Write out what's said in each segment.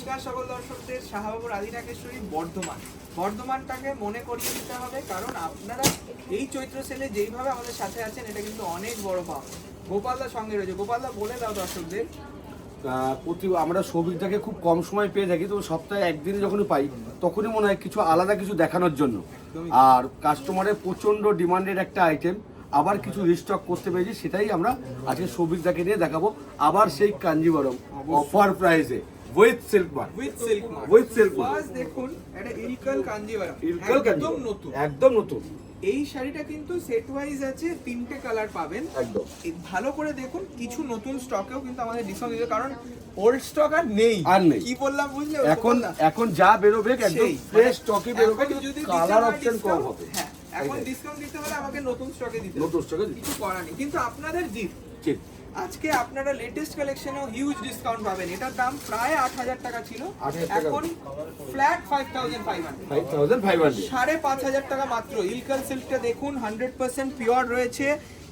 নমস্কার সকল দর্শকদের, শাহবাবুর আদিনাকেশ্বরী বর্ধমানটাকে মনে করিয়ে দিতে হবে, কারণ আপনারা এই চৈত্র সেলে যেইভাবে আমাদের সাথে আছেন এটা কিন্তু অনেক বড় পাওয়া। গোপালদার সঙ্গে রয়েছে। গোপালদা, বলে দাও দর্শকদের। আমরা সৌভিকটাকে খুব কম সময় পেয়ে থাকি, তো সপ্তাহে একদিনে যখনই পাই তখনই মনে হয় কিছু আলাদা কিছু দেখানোর জন্য। আর কাস্টমারের প্রচণ্ড ডিমান্ডেড একটা আইটেম, আবার কিছু রিস্টক করতে পেরেছি, সেটাই আমরা আজকে সৌভিকটাকে নিয়ে দেখাবো। আবার সেই কাঞ্জিবরম অফার প্রাইসে উইথ সিল্ক মার্ক। দেখুন, এটা ইলকাল কাঞ্জিভারম, একদম নতুন। এই শাড়িটা কিন্তু সেট ওয়াইজ আছে, 3টে কালার পাবেন। একদম ভালো করে দেখুন, কিছু নতুন স্টকেও কিন্তু আমাদের ডিসকাউন্ট দিতে, কারণ ওল্ড স্টক আর নেই। কি বললাম বুঝলে? এখন যা বেরোবে একদম ফ্রেশ স্টকই বেরোবে, কালার অপশন কম হবে। হ্যাঁ, এখন ডিসকাউন্ট দিতে হলে আমাকে নতুন স্টকে দিতে হবে, নতুন স্টকে কিছু করার নেই। কিন্তু আপনাদের জিত। আজকে আপনারা লেটেস্ট কালেকশনেও হিউজ ডিসকাউন্ট পাবেন। এটার দাম প্রায় 8,000 টাকা ছিল, এখন ফ্ল্যাট 5,500, 5,500 টাকা মাত্র। ইলকাল সিল্কটা দেখুন, 100% পিওর রয়েছে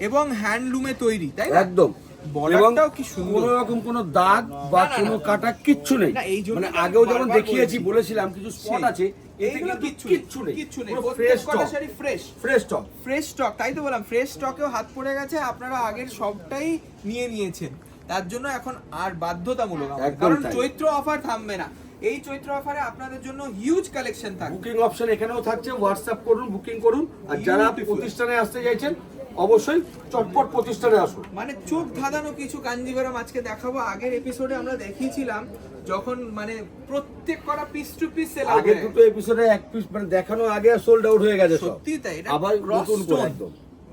এবং হ্যান্ডলুমে তৈরি, তাই না? একদম। বর্ডারটাও কি সুন্দর, কোনো রকম কোনো দাগ বা কোনো কাটা কিচ্ছু নেই। মানে আগেও যেমন দেখিয়েছি, বলেছিলাম কিছু স্পট আছে, এইগুলো কিচ্ছু নেই। ফ্রেশ স্টক, তাই তো বললাম, ফ্রেশ স্টকেও হাত পড়ে গেছে। আপনারা আগের সবটাই নিয়ে নিয়েছেন, তার জন্য এখন আর বাধ্যতামূলক, কারণ চৈত্র অফার থামবে না। এই চৈত্র অফারে আপনাদের জন্য হিউজ কালেকশন থাকবে। বুকিং অপশন এখানেও থাকছে, হোয়াটসঅ্যাপ করুন, বুকিং করুন। আর যারা প্রতিষ্ঠানে আসতে চাইছেন অবশ্যই চটপট প্রতিষ্ঠানে আসুন। মানে চোখ ধাঁধানো কিছু কাঞ্জিভারম আজকে দেখাবো। আগের এপিসোডে আমরা দেখিয়েছিলাম যখন মানে প্রত্যেক করা পিস টু পিস সেল, আগের দুটো এপিসোডে এক পিস মানে দেখানো আগে সোল্ড আউট হয়ে গেছে। সত্যি তাই। এটা আবার নতুন করে একদম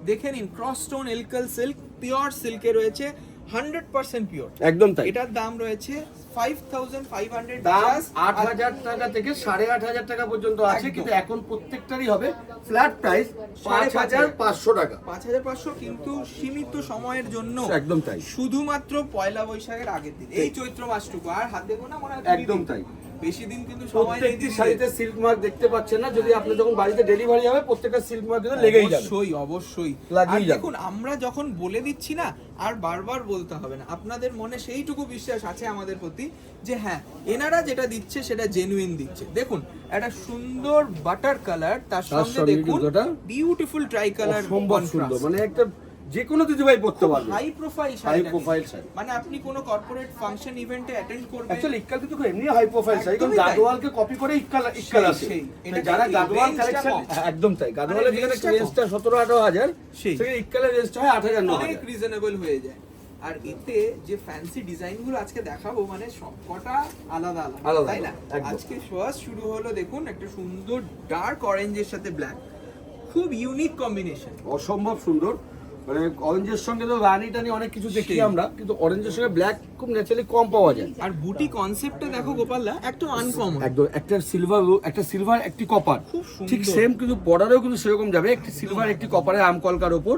দেখে নিন, cross stone Ilkal silk, pure সিল্কে রয়েছে, 100% পিওর, একদম তাই। এটার দাম রয়েছে 5,500, দাম 8,000 টাকা থেকে 8,500 টাকা পর্যন্ত আছে, কিন্তু এখন প্রত্যেকটারই হবে ফ্ল্যাট প্রাইস 5,500 টাকা। 5,500, কিন্তু সীমিত সময়ের জন্য। একদম তাই, শুধুমাত্র পয়লা বৈশাখের আগের দিন, এই চৈত্র মাসটুকু। আর হাত দেখো না, মনে হয় একদম তাই, বেশি দিন কিন্তু সময় নেই। প্রত্যেকটি শাড়িতে সিল্ক মার্ক দেখতে পাচ্ছেন না, যদি আপনি যখন বাড়িতে ডেলিভারি হবে প্রত্যেকটা সিল্ক মার্ক কিন্তু লেগেই যাবে। অবশ্যই। আর দেখুন, আমরা যখন বলে দিচ্ছি না, আর বারবার বলতে হবে না, আপনাদের মনে সেইটুকু বিশ্বাস আছে আমাদের প্রতি যে হ্যাঁ, এনারা যেটা দিচ্ছে সেটা জেনুইন দিচ্ছে। দেখুন, একটা সুন্দর বাটার কালার, তার সঙ্গে দেখুন বিউটিফুল ট্রাই কালার, সম্ভব সুন্দর, মানে একটা যে কোনো দিদিভাই পড়তে পারবে। হাই প্রোফাইল শাড়ি, মানে আপনি কোনো কর্পোরেট ফাংশন ইভেন্টে অ্যাটেন্ড করবেন। অ্যাকচুয়ালি ইক্কাল কিন্তু এমনি হাই প্রোফাইল শাড়ি, কারণ গাদওয়ালকে কপি করে ইক্কাল আসে। যারা গাদওয়াল কালেকশন, একদম তাই, গাদওয়ালের যেখানে রেঞ্জটা 17-18,000, সেখানে ইক্কালের রেঞ্জটা হয় 8,000-9,000, অনেক রিজনেবল হয়ে যায়। আর এতে যে ফ্যান্সি ডিজাইন গুলো আজকে দেখাবো, মানে সবকটা আলাদা আলাদা, তাই না? আজকে ফার্স্ট শুরু হলো, দেখুন একটা সুন্দর ডার্ক অরেঞ্জের সাথে ব্ল্যাক, খুব ইউনিক কম্বিনেশন, অসম্ভব সুন্দর। মানে অরেঞ্জের সঙ্গে তো রানি টানি অনেক কিছু দেখি আমরা, কিন্তু অরেঞ্জের সঙ্গে ব্ল্যাক খুব ন্যাচারালি কম পাওয়া যায়। আর বুটি কনসেপ্টটা দেখো গোপালদা, একটম আনকমন, একদম। একটা সিলভার একটি কপার, ঠিক সেম, কিন্তু বর্ডারেও কিন্তু সেরকম যাবে, একটি সিলভার একটি কপারের আমকলকার উপর,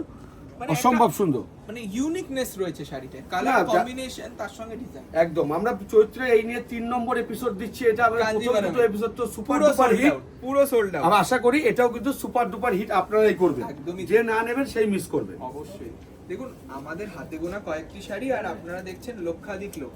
অসম্ভব সুন্দর। মানে ইউনিকনেস রয়েছে শাড়িতে, কালার কম্বিনেশন তার সঙ্গে ডিজাইন। একদম। আমরা চৈত্রে এই নিয়ে 3 নম্বর এপিসোড দিচ্ছি। এটা আমরা প্রথম দুটো এপিসোড তো সুপার ডুপার হিট, পুরো সোল্ড আউট। আমরা আশা করি এটাও কিন্তু সুপার ডুপার হিট আপনারাই করবেন, যে না নেবেন সেই মিস করবেন। অবশ্যই। দেখুন, আমাদের হাতে গোনা কয়েকটি শাড়ি, আর আপনারা দেখছেন লক্ষাধিক লোক,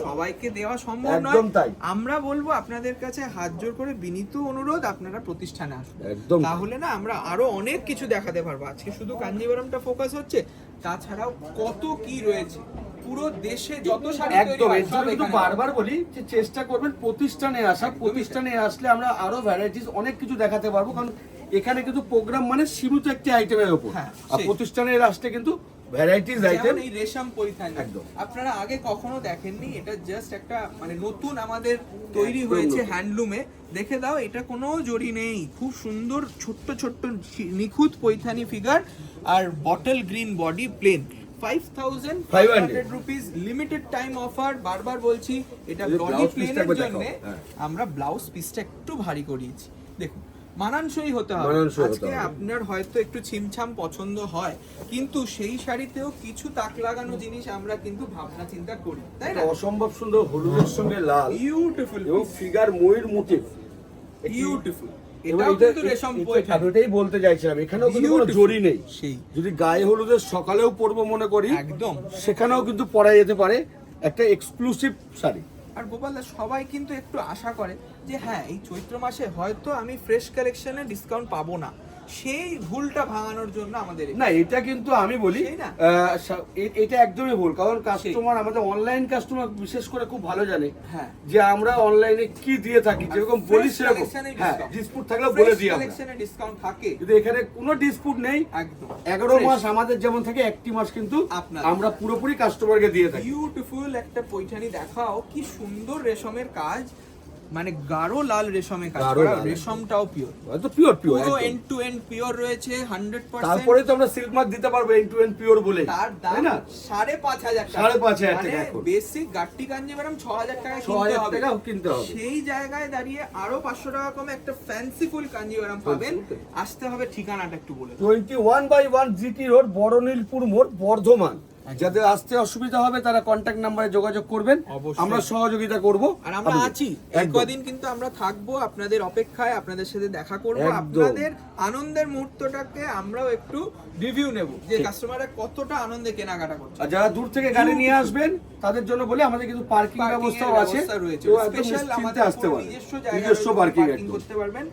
সবাইকে দেওয়া সম্ভব নয়। একদম তাই। আমরা বলবো আপনাদের কাছে হাত জোর করে বিনীত অনুরোধ, আপনারা প্রতিষ্ঠানে আসুন, একদম। তাহলে না আমরা আরো অনেক কিছু দেখাতে পারবো। আজকে শুধু কাঞ্জিভারমটা ফোকাস হচ্ছে, তাছাড়াও কত কি রয়েছে পুরো দেশে, যত শাড়ি তৈরি হয় সব এখানে। বারবার বলি যে চেষ্টা করবেন প্রতিষ্ঠানে আসা, প্রতিষ্ঠানে আসলে আমরা আরো ভ্যারাইটিস অনেক কিছু দেখাতে পারবো, কারণ এখানে কিন্তু প্রোগ্রাম মানে সীমিত একটি আইটেমের উপর, আর প্রতিষ্ঠানের আসলে কিন্তু ভ্যারাইটিস আইটেম। এই রেশম পরিধান একদম আপনারা আগে কখনো দেখেননি, এটা জাস্ট একটা মানে নতুন আমাদের তৈরি হয়েছে হ্যান্ডলুমে। দেখে দাও, এটা কোনো জড়ি নেই, খুব সুন্দর ছোট্ট ছোট্ট নিখুঁত পৈথানি ফিগার, আর bottle green body, plain. 5,500 rupees, limited time offer. বারবার বলছি, এটা বডি প্লেনের জন্য আমরা ব্লাউজ পিসটা একটু ভারী করিয়েছি। দেখুন, মানানসই হতে হবে। আজকে আপনার হয়তো একটু ছিমছাম পছন্দ হয়, কিন্তু সেই শাড়িতেও কিছু তাক লাগানো জিনিস আমরা কিন্তু ভাবনা চিন্তা করি, তাই না? অসম্ভব সুন্দর হলুদের সঙ্গে লাল, বিউটিফুল, এবং ফিগার ময়ূর মোটিভ, বিউটিফুল। এটাই বলতে চাইছিলাম, এখানেও কিন্তু কোনো জরি নেই। যদি গায়ে হলুদের সকালেও পরবো মনে করি, একদম সেখানেও কিন্তু পরা যেতে পারে একটা এক্সক্লুসিভ শাড়ি। আর গোপাল দা সবাই কিন্তু একটু আশা করে যে হ্যাঁ এই চৈত্র মাসে হয়তো আমি ফ্রেশ কালেকশনে ডিসকাউন্ট পাবো না, সেই ভুলটা ভাঙানোর জন্য আমাদের না এটা কিন্তু আমি বলি সেই না? এটা একদমই ভুল, কারণ কাস্টমার আমাদের অনলাইন কাস্টমার বিশেষ করে খুব ভালো জানে হ্যাঁ যে আমরা অনলাইনে কি দিয়ে থাকি, যেরকম বলি সেরকম। হ্যাঁ, ডিসপুট থাকলেও বলে দিই আমরা, কালেকশনে ডিসকাউন্ট থাকে কিন্তু এখানে কোনো ডিসপুট নেই। একদম 11 মাস আমাদের যেমন থাকে, একটি মাস কিন্তু আপনাদের। আমরা পুরোপুরি কাস্টমারকে দিয়ে থাকি। বিউটিফুল একটা পৈঠানি দেখাও, কি সুন্দর রেশমের কাজ, মানে গাঢ় লাল রেশমের কাজ গাঢ় করা, লাল। রেশমটাও পিওর, হয়তো পিওর পুরো এন্ড টু এন্ড পিওর রয়েছে 100%। তারপরে তো আমরা সিল্ক মার্ক দিতে পারবো এন্ড টু এন্ড পিওর বলে, তার দাম তাই না? 5,500 টাকা, 5,500 টাকা মানে এখন। বেসিক গাট্টি কাঞ্জিভারাম 6,000 টাকায় কিনতে 6,000 হবে, টাকা কিনতে হবে। সেই জায়গায় দাঁড়িয়ে আরো 500 টাকা কমে একটা ফ্যান্সিফুল কাঞ্জিভারাম পাবেন। আসতে হবে, ঠিকানাটা একটু বলে দাও। 21/1 জিটি রোড, বড়নীলপুর মোড়, বর্ধমান। যাদের আসতে অসুবিধা হবে তারা কন্ট্যাক্ট নাম্বারে যোগাযোগ করবেন, অবশ্যই। আমরা সহযোগিতা করব। আর আমরা আছি, এই কদিন কিন্তু আমরা থাকবো আপনাদের অপেক্ষায়, আপনাদের সাথে দেখা করব, একদম। আপনাদের আনন্দের মুহূর্তটাকে আমরাও একটু রিভিউ নেব যে কাস্টমাররা কতটা আনন্দে কেনাকাটা করছে। আর যারা দূর থেকে গাড়ি নিয়ে আসবেন তাদের জন্য বলে আমাদের কিন্তু পার্কিং Parking এর ব্যবস্থাও আছে, ব্যবস্থা রয়েছে, তো একদম স্পেশাল নিশ্চিন্তে আমাদের আসতে পুরো পারেন, নিজস্ব জায়গা নিজস্ব রয়েছে, পার্কিং parking একদম। করতে পারবেন।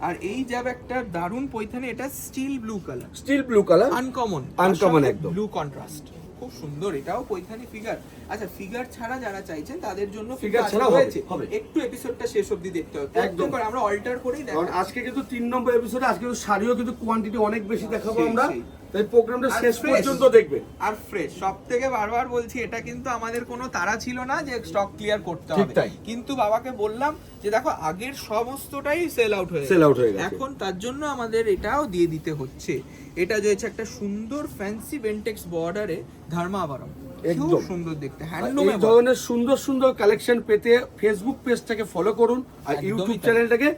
আর এই যে একটা দারুণ পৈথানি, এটা steel blue colour, steel blue colour, uncommon Uncommon একদম। ব্লু কন্ট্রাস্ট, খুব সুন্দর। এটাও পৈথানি ফিগার। আচ্ছা, ফিগার ছাড়া যারা চাইছেন তাদের জন্য Figure figure ছাড়াও রয়েছে। হবে। একটু এপিসোডটা শেষ অবধি দেখতে হবে, একদম। একদম আমরা অল্টার করেই কারণ দেখাবো। আজকে কিন্তু 3 নম্বর এপিসোডে আজকে কিন্তু শাড়িও কিন্তু কোয়ান্টিটি অনেক বেশি দেখাবো সেই, আমরা, সেই। তাই প্রোগ্রামটা আর শেষ fresh। পর্যন্ত দেখবেন। আর ফ্রেশ, সব থেকে বারবার বলছি, এটা কিন্তু আমাদের কোনো তাড়া ছিল না যে স্টক ক্লিয়ার করতে ঠিক হবে, তাই। কিন্তু বাবাকে বললাম যে দেখো আগের সমস্তটাই সেল আউট হয়ে Sell out হয়ে গেছে। এখন তার জন্য আমাদের এটাও দিয়ে দিতে হচ্ছে। এটা রয়েছে একটা সুন্দর ফ্যান্সি বেন্টেক্স বর্ডারে ধর্মাবরম, একদম। খুব সুন্দর দেখতে, এই হ্যান্ডলুমে ধরনের সুন্দর সুন্দর কালেকশন পেতে ফেসবুক পেজটাকে ফলো করুন আর একদমই ইউটিউব তাই। চ্যানেলটাকে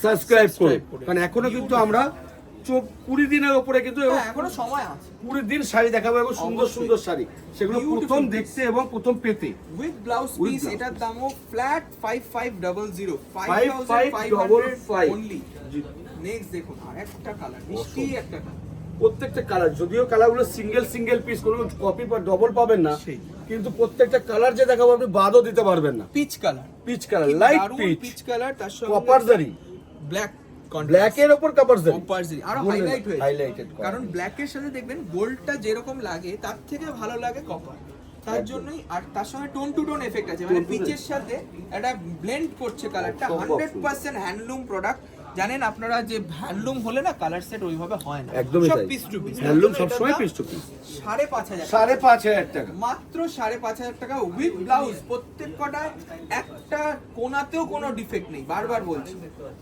সাবস্ক্রাইব করুন, Subscribe করে। কারণ এখনো কিন্তু Beautiful। আমরা 20 দিনের উপরে কিন্তু হ্যাঁ, এখনো সময় আছে। 20 দিন শাড়ি দেখাবো এবং সুন্দর অবশ্যই। সুন্দর শাড়ি, সেগুলো Beautiful প্রথম piece। দেখতে এবং প্রথম পেতে। With blouse With piece, blouse এটার দামও ফ্ল্যাট 5500, 5555 অনলি। নেক্সট দেখুন আর একটা কালার, মিষ্টি একটা কালার, প্রত্যেকটা কালার, যদিও কালারগুলো সিঙ্গেল সিঙ্গেল পিস, কোনো কপি বা ডবল পাবেন না, সেই। কিন্তু প্রত্যেকটা কালার যে দেখাবো আপনি বাদও দিতে পারবেন না। Peach colour, peach colour, light pitch, peach colour, তার সঙ্গে কপার জারি, ব্ল্যাক ব্ল্যাকের উপর কপার জারি, কপার জারি, আরো Golden হাইলাইট হয়েছে, highlighted করা কারণ হয়েছে। ব্ল্যাকের সাথে দেখবেন গোল্ডটা যেরকম লাগে তার থেকে ভালো লাগে কপার, তার একদম। জন্যই। আর তার সঙ্গে টোন টু টোন এফেক্ট আছে, মানে Tone to পিচের সাথে একটা ব্লেন্ড করছে কালারটা। অসম্ভব 100% হ্যান্ডলুম প্রোডাক্ট। জানেন আপনারা যে হ্যান্ডলুম হলে না কালার সেট ওইভাবে হয় না, একদমই সব তাই। Piece to piece. হ্যান্ডলুম সবসময় পিস টু পিস। 5,500 5,500 টাকা, মাত্র 5,500 টাকা উইথ ব্লাউজ। প্রত্যেক কটায় একটা কোনাতেও কোনো ডিফেক্ট নেই। বারবার বলছি,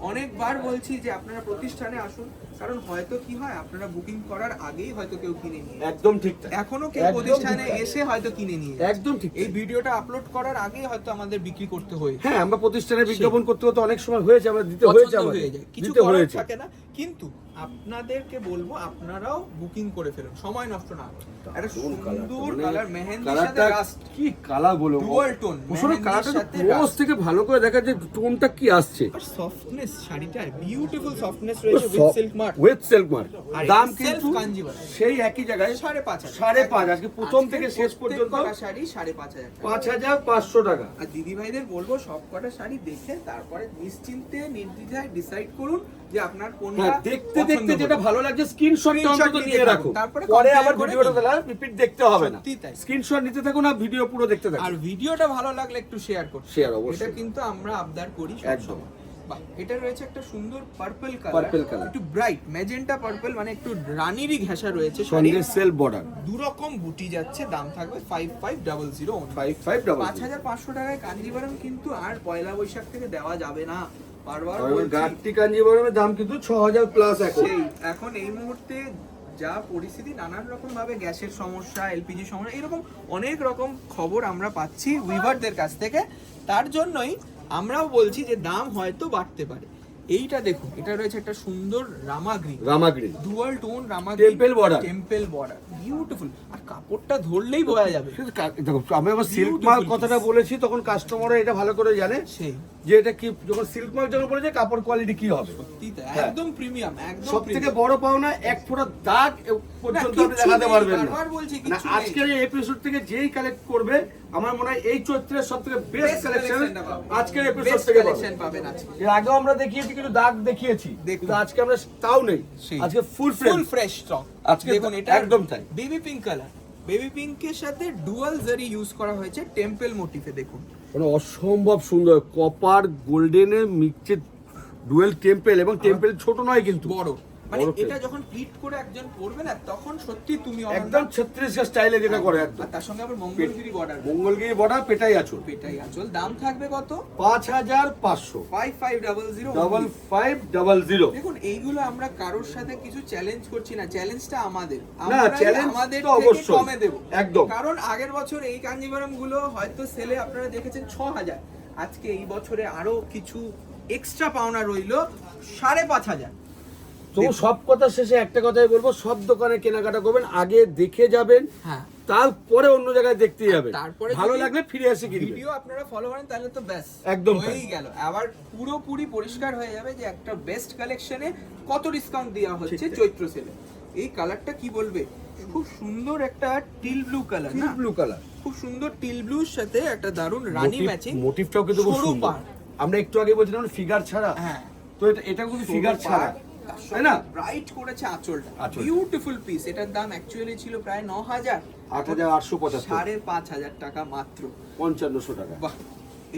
অনেকবার বলছি যে আপনারা প্রতিষ্ঠানে আসুন, কারণ হয়তো কি হয় আপনারা বুকিং করার আগেই হয়তো কেউ কিনে নিয়ে, একদম ঠিক তাই, এখনো কেউ একদম প্রতিষ্ঠানে ঠিক তাই। এসে হয়তো কিনে নিয়ে, একদম ঠিক এই তাই। ভিডিওটা আপলোড করার আগেই হয়তো আমাদের বিক্রি করতে হয়েছে। হ্যাঁ, আমরা প্রতিষ্ঠানের বিজ্ঞাপন করতে করতে অনেক সময় হয়েছে, আমরা দিতে পছন্দ হয়েছে, আমাদের হয়ে যায়, কিছু দিতে করার হয়েছে। থাকে না। কিন্তু আপনাদেরকে বলবো আপনারাও বুকিং করে ফেলুন, সময় নষ্ট না করে। একটা সুন্দর কালার, মেহেন্দির সাথে কালারটা রাস্ট, কি কালার বলো, ডুয়াল টোন, ওখানে কালারটা সাথে ক্লোজ রাস্ট। থেকে ভালো করে দেখা যায় টোনটা কি আসছে। আর সফটনেস, শাড়িটার বিউটিফুল সফটনেস রয়েছে with silk mark. With silk mark, আর দাম এটা কিন্তু self কাঞ্জিভারাম। সেই একই জায়গায় 5,500, 5,500 আজকে প্রথম থেকে শেষ পর্যন্ত কটা শাড়ি 5,500 টাকা। 5,500 টাকা। আর দিদি ভাইদের বলবো সব কটা শাড়ি দেখে তারপরে নিশ্চিন্তে নির্দ্বিধায় ডিসাইড করুন যে আপনার কোনটা হ্যাঁ, দেখতে পছন্দ দেখতে যেটা হলো। ভালো লাগছে স্ক্রিনশটটা Screenshot অন্তত নিয়ে নিয়ে রাখুন, রাখুন, তারপরে পরে compare আবার করে ভিডিওটা নিন। তাহলে রিপিট দেখতে হবে না, সত্যি তাই। স্ক্রিনশট নিতে থাকুন আর ভিডিও পুরো দেখতে থাকুন। আর ভিডিওটা ভালো লাগলে একটু শেয়ার করুন, Share অবশ্যই। এটা কিন্তু আমরা আবদার করি একদম। সবসময়। বাহ, এটা রয়েছে একটা সুন্দর পার্পল কালার, Purple color। একটু ব্রাইট ম্যাজেন্টা পার্পল, মানে একটু রানীরই ঘেঁষা রয়েছে। সঙ্গে সেলফ বর্ডার, দু রকম বুটি যাচ্ছে, দাম থাকবে 5,500 only। 5,500 5,500 টাকায় কাঞ্জিভারম কিন্তু আর পয়লা বৈশাখ থেকে দেওয়া যাবে না, বারবার আর বলছি। গাট্টি কাঞ্জিভারমের দাম কিন্তু 6,000 প্লাস এখন। সেই, এখন এই মুহূর্তে যা পরিস্থিতি, নানান রকম ভাবে গ্যাসের সমস্যা, এলপিজি সমস্যা, এরকম অনেক রকম খবর আমরা পাচ্ছি উইভারদের কাছ থেকে। তার জন্যই আমরাও বলছি যে দাম হয়তো বাড়তে পারে। এইটা দেখুন, এটা রয়েছে একটা সুন্দর rama green, rama green, dual tone rama Temple border। Temple border, beautiful. আর কাপড়টা ধরলেই বোঝা যাবে। দেখো আমি আমার সিল্ক Beautiful মার্ক piece। কথাটা বলেছি তখন কাস্টমাররা এটা ভালো করে জানে সেই, যে এটা কি, যখন সিল্ক মার্ক যখন বলেছে কাপড় কোয়ালিটি কি হবে। সত্যি তাই, হ্যাঁ। একদম প্রিমিয়াম, একদম সব থেকে premium। বড় পাওনা এক ফোঁটা দাগ পর্যন্ত আপনি কিচ্ছু দেখাতে নেই, পারবেন না। বারবার বলছি, না, কিচ্ছু নেই। আজকের এই এপিসোড থেকে যেই কালেক্ট করবে আমার মনে হয় এই চৈত্রের সবথেকে বেস্ট Best কালেকশন collection টা পাবেন। আজকের এপিসোড বেস্ট থেকে কালেকশন পাবেন আজকে। এর আগেও আমরা দেখিয়েছি কিন্তু দাগ দেখিয়েছি, দেখুন। কিন্তু আজকে আমরা তাও নেই, সেই। আজকে ফুল ফুল ফ্রেশ স্টক আজকে দেখুন, এটা একদম তাই। বেবি পিঙ্ক কালার, বেবি পিঙ্কের সাথে ডুয়াল জারি ইউজ করা হয়েছে টেম্পল মোটিফে। দেখুন মানে অসম্ভব সুন্দর কপার গোল্ডেনের মিক্সে ডুয়েল টেম্পল, এবং টেম্পল ছোট নয় কিন্তু বড়, মানে বড় এটা যখন প্লিট করে একজন পরবে না তখন সত্যি তুমি একদম ছত্রিশগড় স্টাইলে যেটা করে একদম। আর তার সঙ্গে আবার মঙ্গলগিরি বর্ডার, মঙ্গলগিরি বর্ডার পেটাই আছো এটাই আঁচল। দাম থাকবে কত? 5500 5500। 5500। দেখুন এইগুলো আমরা কারোর সাথে কিছু চ্যালেঞ্জ করছি না, চ্যালেঞ্জটা আমাদের, challenge আমাদের তো থেকে অবশ্যই। কমে দেব একদম। কারণ আগের বছর এই কাঞ্জিভারাম গুলো হয়তো সেলে আপনারা দেখেছেন 6000, আজকে এই বছরে আরো কিছু এক্সট্রা পাওনা রইলো 5500। তো সব কথা শেষে একটা কথাই বলবো, সব দোকানে কেনাকাটা করবেন, আগে দেখে যাবেন, হ্যাঁ, তারপরে অন্য জায়গায় দেখতে যাবেন, তারপরে ভালো যদি লাগলে ফিরে এসে কিনবেন। ভিডিও আপনারা ফলো করেন তাহলে তো ব্যাস একদম তাই। হয়েই গেল। আবার পুরোপুরি পরিষ্কার হয়ে যাবে যে একটা বেস্ট কালেকশনে কত ডিসকাউন্ট দেওয়া হচ্ছে ঠিক তাই। চৈত্র সেলে। এই কালারটা কি বলবে, খুব সুন্দর একটা টিল ব্লু কালার না, ব্লু কালার, খুব সুন্দর টিল ব্লুর সাথে একটা দারুন রানী ম্যাচিং মোটিভটাও কিন্তু খুব সরু সুন্দর। পাড়। আমরা একটু আগে বলছিলাম ফিগার ছাড়া, হ্যাঁ, তো এটা কিন্তু ফিগার ছাড়া, তাই না? ব্রাইট করেছে আঁচলটা, আঁচলটা। Beautiful piece. এটার দাম অ্যাকচুয়ালি ছিল প্রায় 9000, 8875, 5500 টাকা মাত্র। 5500 টাকা। বাহ,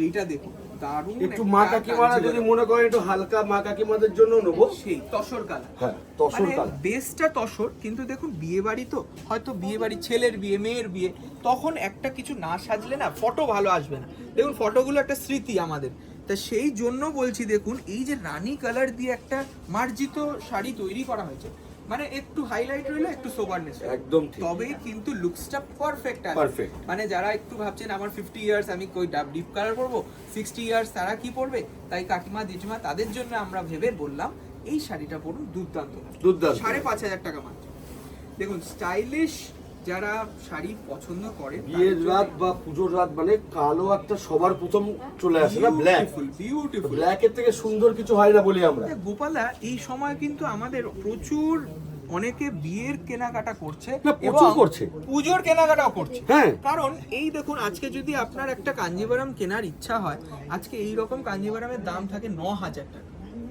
এইটা দেখুন দারুন। একটু মা কাকিমারা যদি মনে করেন একটু হালকা মা কাকিমাদের জন্য নেবো, সেই তসর কালার, হ্যাঁ তসর মানে কালার। বেসটা তসর, কিন্তু দেখুন বিয়ে বাড়ি তো, হয়তো বিয়ে বাড়ি ছেলের বিয়ে মেয়ের বিয়ে, তখন একটা কিছু না সাজলে না ফটো ভালো আসবে না। দেখুন ফটোগুলো একটা স্মৃতি আমাদের, তা সেই জন্য বলছি দেখুন এই যে রানী কালার দিয়ে একটা মার্জিত শাড়ি তৈরি করা হয়েছে, মানে একটু হাইলাইট রইলো, একটু সোবারনেস, একদম ঠিক। তবেই কিন্তু লুকসটা পারফেক্ট আসবে। Perfect। মানে যারা একটু ভাবছেন আমার 50 ইয়ার্স আমি কই ডিপ কালার পরবো, 60 ইয়ার্স তারা কি পরবে, তাই কাকিমা জেঠিমা তাদের জন্য আমরা ভেবে বললাম এই শাড়িটা পরুন, দুর্দান্ত, দুর্দান্ত। 5500 টাকা মাত্র। দেখুন স্টাইলিশ যারা শাড়ি পছন্দ করে বিয়ের রাত বা পুজোর রাত মানে কালো একটা সবার প্রথম চলে আসে না, ব্ল্যাক। বিউটিফুল। ব্ল্যাকের থেকে সুন্দর কিছু হয় না বলি আমরা। গোপালা এই সময় কিন্তু আমাদের প্রচুর অনেকে বিয়ের কেনাকাটা করছে না, প্রচুর এবং করছে। পুজোর কেনাকাটাও করছে। হ্যাঁ। কারণ এই দেখুন আজকে যদি আপনার একটা কাঞ্জিভারাম কেনার ইচ্ছা হয়, আজকে এই রকম কাঞ্জিভারামের দাম থাকে 9000 টাকা,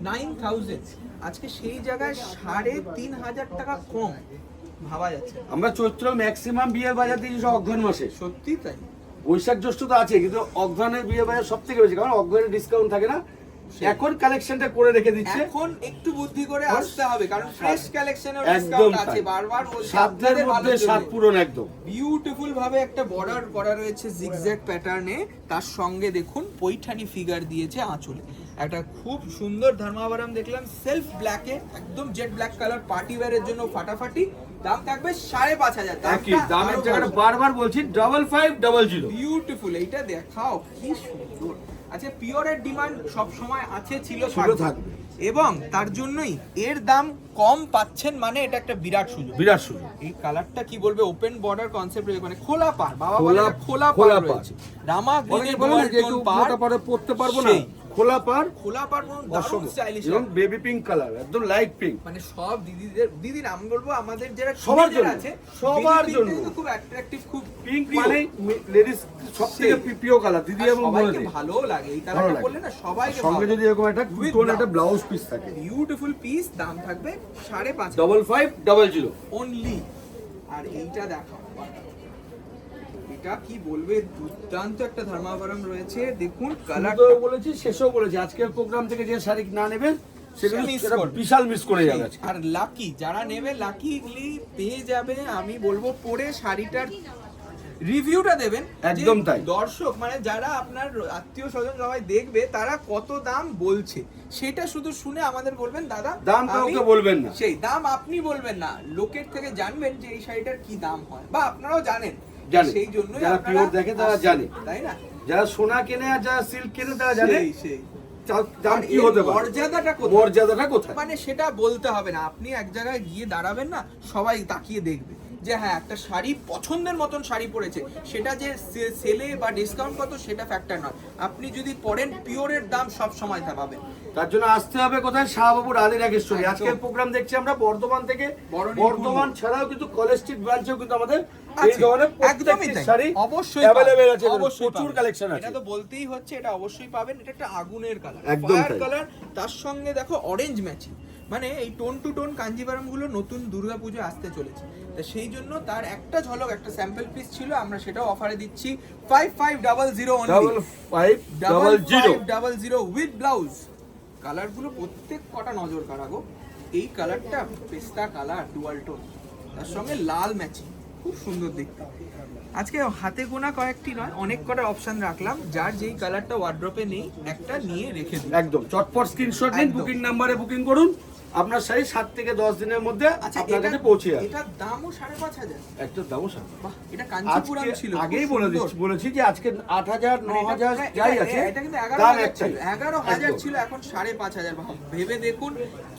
9000। আজকে সেই জায়গায় 3500 টাকা কম, ভাবা যাচ্ছে। আমরা চৈত্র ম্যাক্সিমাম বিয়ে বাজার দিয়েছি সব অগ্রহণ মাসে। সত্যি তাই। বৈশাখ জ্যৈষ্ঠ তো আছে, কিন্তু অগ্রহণের বিয়ে বাজার সব থেকে বেশি, কারণ অগ্রহণের ডিসকাউন্ট থাকে না, এখন কালেকশনটা করে রেখে দিচ্ছে। এখন একটু বুদ্ধি করে আসতে হবে, কারণ ফ্রেশ কালেকশনে একদম ডিসকাউন্ট আছে, তাই। বারবার বলছি সাধ্যের আপনাদের মধ্যে ভালোর সাত জন্য। পূরণ একদম। বিউটিফুল ভাবে একটা বর্ডার করা রয়েছে জিগজ্যাগ প্যাটার্নে, তার সঙ্গে দেখুন পৈঠানি ফিগার দিয়েছে আঁচলে। একটা খুব সুন্দর ধর্মাবরম দেখলাম সেলফ ব্ল্যাকে, একদম জেড ব্ল্যাক কালার, পার্টি ওয়্যারের জন্য ফাটাফাটি। দাম থাকবে 5500। একই দামের জায়গাটা বারবার বলছি 5500। বিউটিফুল, এইটা দেখাও কি সুন্দর। আচ্ছা, পিওরের ডিমান্ড সব সময় আছে, ছিল, থাকবে, এবং তার জন্যই এর দাম কম পাচ্ছেন, মানে এটা একটা বিরাট সুযোগ, বিরাট সুযোগ। এই কালারটা কি বলবে, ওপেন বর্ডার কনসেপ্ট রয়েছে, মানে খোলা পাড়, বাবা খোলা- বলে খোলা খোলা পাড় পাড়। রয়েছে। রামা অনেকে গ্রিনের বলে না ডুয়াল যে একটু টোন পাড়, মোটা পাড়ে পড়তে পারবো না, সেই। খোলা পাড়, খোলা পাড় দারুণ স্টাইলিশ, এবং বেবি পিঙ্ক কালার, একদম লাইট পিঙ্ক। মানে সব দিদি নাম বলবো আমাদের যারা সবার teenager জন্য, আছে, সবার baby জন্য। pink টা কিন্তু খুব অ্যাট্রাকটিভ, খুব পিঙ্ক প্রিয়। মানে লেডিস সবথেকে সেই। প্রিয় কালার, দিদি আর এবং সবাইকে বোনেদের ভালো লাগে এই ভালো কালারটা লাগে। পরলে না, সবাইকে সঙ্গে যদি এরকম একটা With কুটন একটা blouse। ব্লাউজ পিস থাকে। বিউটিফুল পিস, দাম থাকবে 5500 5500 অনলি। আর এইটা দেখো, এটা কি বলবে, দুর্দান্ত একটা ধর্মাবরম রয়েছে। দেখুন কালার, শুরুতেও বলেছি, শেষেও বলেছি, আজকের প্রোগ্রাম থেকে যে শাড়ি না নেবেন সেগুলো মিস সেটা করবে। বিশাল মিস করে যাবে আজকে। আর লাকি যারা নেবে, লাকিলি পেয়ে যাবে। আমি বলবো পরে শাড়িটার রিভিউটা দেবেন, একদম যে তাই। দর্শক মানে যারা আপনার আত্মীয় স্বজন সবাই দেখবে, তারা কত দাম বলছে সেটা শুধু শুনে আমাদের বলবেন দাদা দাম কাউকে বলবেন না, সেই দাম আপনি বলবেন না, লোকের থেকে জানবেন যে এই শাড়িটার কি দাম হয়, বা আপনারাও জানেন, জানে। সেই জন্য যারা pure দেখে তারা জানে। তাই না? যারা সোনা কেনে আর যারা সিল্ক কেনে তারা জানে সেই দাম কি এর হতে পারে, মর্যাদাটা কোথায়, মর্যাদাটা কোথায়। মানে সেটা বলতে হবে না, আপনি এক জায়গায় গিয়ে দাঁড়াবেন না, সবাই তাকিয়ে দেখবে যে হ্যাঁ একটা শাড়ি পছন্দের মতন শাড়ি পরেছে, সেটা যে সেলে বা ডিসকাউন্ট কত সেটা ফ্যাক্টর নয়, আপনি যদি পরেন পিওরের দাম সব সময় পাবেন। তার জন্য আসতে হবে কোথায়, শাহবাবু রাধে রাগেশ্বরী। একদম। আজকের প্রোগ্রাম দেখছি আমরা বর্ধমান থেকে, বরণী বর্ধমান ছাড়াও কিন্তু কলেজ স্ট্রিট ব্রাঞ্চেও কিন্তু আমাদের এই ধরনের একদমই প্রত্যেকটি তাই। শাড়ি অবশ্যই অ্যাভেলেবেল আছে, অবশ্যই প্রচুর পাবেন। কালেকশন আছে। এটা তো বলতেই হচ্ছে, এটা অবশ্যই পাবেন। এটা একটা আগুনের কালার, একদম ফায়ার তাই। কালার, তার সঙ্গে দেখো অরেঞ্জ ম্যাচিং। মানে এই টোন টু টোন কাঞ্জিভারম গুলো নতুন দুর্গাপুজো আসতে চলেছে, তা সেই জন্য তার একটা ঝলক, একটা স্যাম্পল পিস ছিল, আমরা সেটাও অফারে দিচ্ছি 5500 অনলি। 5500 with blouse. কালারগুলো প্রত্যেক কটা নজর কাড়াগো। এই কালারটা পেস্তা কালার, ডুয়াল টোন, তার সঙ্গে লাল ম্যাচিং, খুব সুন্দর দেখতে। আজকে হাতে গোনা কয়েকটি নয়, অনেক কটা অপশন রাখলাম, যার যেই কালারটা ওয়ার্ড্রপে নেই একটা নিয়ে রেখে দিন। একদম চটপট স্ক্রিনশট নিন, একদম। বুকিং নাম্বারে বুকিং করুন, আপনার শাড়ি 7 থেকে 10 দিনের মধ্যে আচ্ছা, আপনার কাছে পৌঁছে যাবে। এটার দামও 5500। একটা দামও সাথে। বাহ, এটা কাঞ্চিপুরম আজকে ছিল, আগেই খুব বলে সুন্দর। দিচ্ছি, বলেছি যে আজকে 8000 মানে 9000 এটা- যাই এটা- আছে, এটা কিন্তু দাম 11,000 একটাই। ছিল, 11,000 একদম। ছিল, এখন 5500। ভেবে দেখুন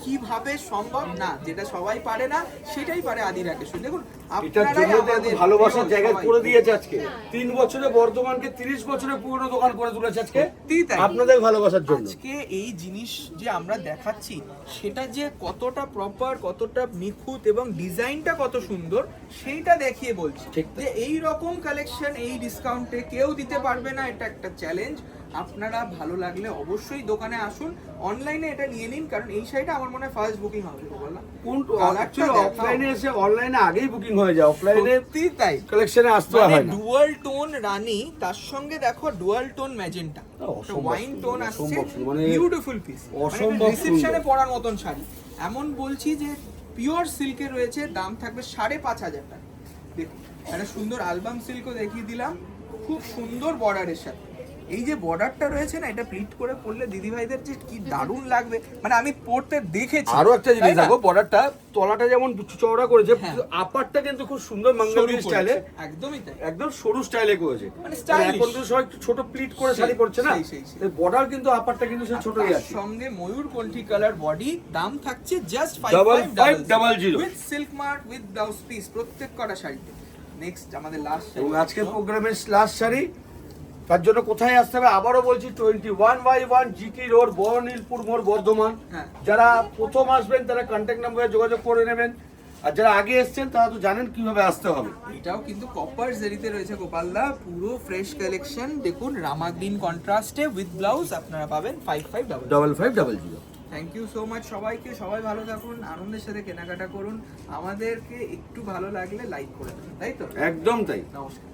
কিভাবে সম্ভব। না, যেটা সবাই পারে না সেটাই পারে আদি রাকেশ। দেখুন এটার আপনারাই জন্য আমাদের ভালোবাসার জায়গা সবাই। করে দিয়েছে আজকে। 3 বছরে বর্ধমানকে 30 বছরের পুরনো দোকান করে তুলেছে আজকে, সত্যিই তাই। আপনাদের ভালোবাসার জন্য। আজকে এই জিনিস যে আমরা দেখাচ্ছি সেটা যে কতটা প্রপার, কতটা নিখুঁত এবং ডিজাইনটা কত সুন্দর, সেইটা দেখিয়ে বলছি ঠিক। যে এই রকম কালেকশন এই ডিসকাউন্টে কেউ দিতে পারবে না। এটা একটা চ্যালেঞ্জ। আপনারা ভালো লাগলে অবশ্যই দোকানে আসুন, অনলাইনে এটা নিয়ে নিন, কারণ এই শাড়িটা আমার মনে হয় ফার্স্ট বুকিং হবে। বললাম কোন কালারটা অ্যাকচুয়ালি দেখাও। অফলাইনে এসে অনলাইনে আগেই বুকিং হয়ে যায়, অফলাইনে সত্যি তাই। কালেকশনে আসতে মানে হয় না। ডুয়াল টোন রানী, তার সঙ্গে দেখো ডুয়াল টোন ম্যাজেন্টা, অসম্ভব ওয়াইন টোন সুন্দর, আসছে, অসম্ভব সুন্দর, মানে বিউটিফুল পিস, অসম্ভব রিসেপশনে সুন্দর। পরার মতন শাড়ি। এমন বলছি যে পিওর সিল্কে রয়েছে, দাম থাকবে 5500 টাকা। দেখুন একটা সুন্দর অ্যালবাম সিল্কও দেখিয়ে দিলাম, খুব সুন্দর বর্ডারের সাথে। এই যে বর্ডারটা রয়েছে না, এটা প্লিট করে পরলে দিদি ভাইদের যে কি দারুণ লাগবে, মানে আমি পরতে দেখেছি। আরো একটা জিনিস তাই না? দেখো, বর্ডারটা তলাটা যেমন চওড়া করেছে, হ্যাঁ। আপারটা কিন্তু খুব সুন্দর সরু মঙ্গলগিরি করেছে, স্টাইলে, একদমই তাই। একদম সরু স্টাইলে করেছে। মানে আর stylish। এখন তো সবাই একটু ছোট প্লিট করে সেই, শাড়ি পরছে না, সেই। বর্ডার কিন্তু আপারটা কিন্তু সে ছোটই তার আছে। সঙ্গে ময়ূর কণ্ঠী কালার বডি, দাম থাকছে just 5500 with silk mark, with blouse piece, প্রত্যেক কটা শাড়িতে। নেক্সট আমাদের লাস্ট এবং আজকের প্রোগ্রামের লাস্ট শাড়ি, তার জন্য কোথায় আসতে হবে আবারও বলছি, 21/1 জিটি রোড, বড়নীলপুর মোড়, বর্ধমান। হ্যাঁ। যারা প্রথম আসবেন তারা কন্ট্যাক্ট নাম্বারে যোগাযোগ করে নেবেন, আর যারা আগে এসেছেন তারা তো জানেন কিভাবে আসতে হবে। এটাও কিন্তু কপার জেরিতে রয়েছে গোপালদা, পুরো ফ্রেশ কালেকশন। দেখুন রামা গ্রিন কন্ট্রাস্টে উইথ ব্লাউজ আপনারা পাবেন 5500। 5500। থ্যাংক ইউ সো মাচ সবাইকে। সবাই ভালো থাকুন, আনন্দের সাথে কেনাকাটা করুন, আমাদেরকে একটু ভালো লাগলে লাইক করে দেবেন, তাই তো? একদম তাই। নমস্কার।